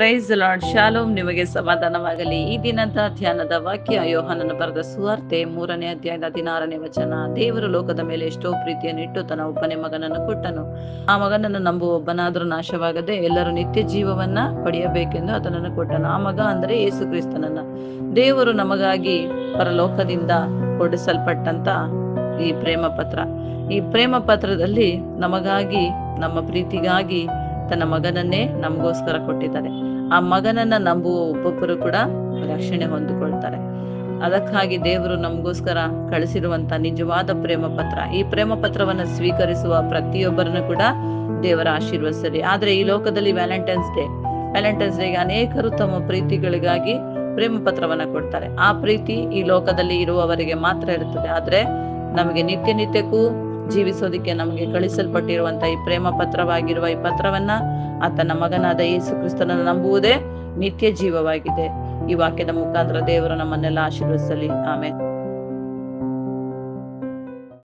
Price lord. Shalom, ನಿಮಗೆ ಸಮಾಧಾನವಾಗಲಿ. ಈ ದಿನದ ಧ್ಯಾನದ ವಾಕ್ಯ ಯೋಹಾನನ ಬರೆದ ಸುವಾರ್ತೆ 3ನೇ ಅಧ್ಯಾಯದ 16ನೇ ವಚನ. ದೇವರು ಲೋಕದ ಮೇಲೆ ಎಷ್ಟೋ ಪ್ರೀತಿಯನ್ನು ಇಟ್ಟು ತನ್ನ ಒಬ್ಬನೇ ಮಗನನ್ನು ಕೊಟ್ಟನು. ಆ ಮಗನನ್ನು ನಂಬುವ ಒಬ್ಬನಾದರೂ ನಾಶವಾಗದೆ ಎಲ್ಲರೂ ನಿತ್ಯ ಜೀವವನ್ನ ಪಡೆಯಬೇಕೆಂದು ಆತನನ್ನು ಕೊಟ್ಟನು. ಆ ಮಗ ಅಂದರೆ ಯೇಸು ಕ್ರಿಸ್ತನನ್ನ. ದೇವರು ನಮಗಾಗಿ ಪರಲೋಕದಿಂದ ಕೊಡಿಸಲ್ಪಟ್ಟಂತ ಈ ಪ್ರೇಮ ಪತ್ರ. ಈ ಪ್ರೇಮ ಪತ್ರದಲ್ಲಿ ನಮಗಾಗಿ, ನಮ್ಮ ಪ್ರೀತಿಗಾಗಿ ತನ್ನ ಮಗನನ್ನೇ ನಮಗೋಸ್ಕರ ಕೊಟ್ಟಿದ್ದಾರೆ. ಆ ಮಗನನ್ನ ನಂಬುವ ಒಬ್ಬೊಬ್ಬರು ಕೂಡ ರಕ್ಷಣೆ ಹೊಂದಿಕೊಳ್ತಾರೆ. ಅದಕ್ಕಾಗಿ ದೇವರು ನಮಗೋಸ್ಕರ ಕಳಿಸಿರುವಂತ ನಿಜವಾದ ಪ್ರೇಮ ಪತ್ರ. ಈ ಪ್ರೇಮ ಪತ್ರವನ್ನ ಸ್ವೀಕರಿಸುವ ಪ್ರತಿಯೊಬ್ಬರನ್ನು ಕೂಡ ದೇವರ ಆಶೀರ್ವದಿಸಲಿ. ಆದ್ರೆ ಈ ಲೋಕದಲ್ಲಿ ವ್ಯಾಲೆಂಟೈನ್ಸ್ ಡೇಗೆ ಅನೇಕರು ತಮ್ಮ ಪ್ರೀತಿಗಳಿಗಾಗಿ ಪ್ರೇಮ ಪತ್ರವನ್ನ ಕೊಡ್ತಾರೆ. ಆ ಪ್ರೀತಿ ಈ ಲೋಕದಲ್ಲಿ ಇರುವವರಿಗೆ ಮಾತ್ರ ಇರುತ್ತದೆ. ಆದ್ರೆ ನಮಗೆ ನಿತ್ಯಕ್ಕೂ ಜೀವಿಸೋದಿಕ್ಕೆ ನಮಗೆ ಕಳಿಸಲ್ಪಟ್ಟಿರುವಂತ ಈ ಪ್ರೇಮ ಪತ್ರವಾಗಿರುವ ಈ ಪತ್ರವನ್ನ ಆತನ ಮಗನಾದ ಯೇಸು ಕ್ರಿಸ್ತನನ್ನು ನಂಬುವುದೇ ನಿತ್ಯ ಜೀವವಾಗಿದೆ. ಈ ವಾಕ್ಯದ ಮುಖಾಂತರ ದೇವರು ನಮ್ಮನ್ನೆಲ್ಲ ಆಶೀರ್ವದಿಸಲಿ. ಆಮೆನ್.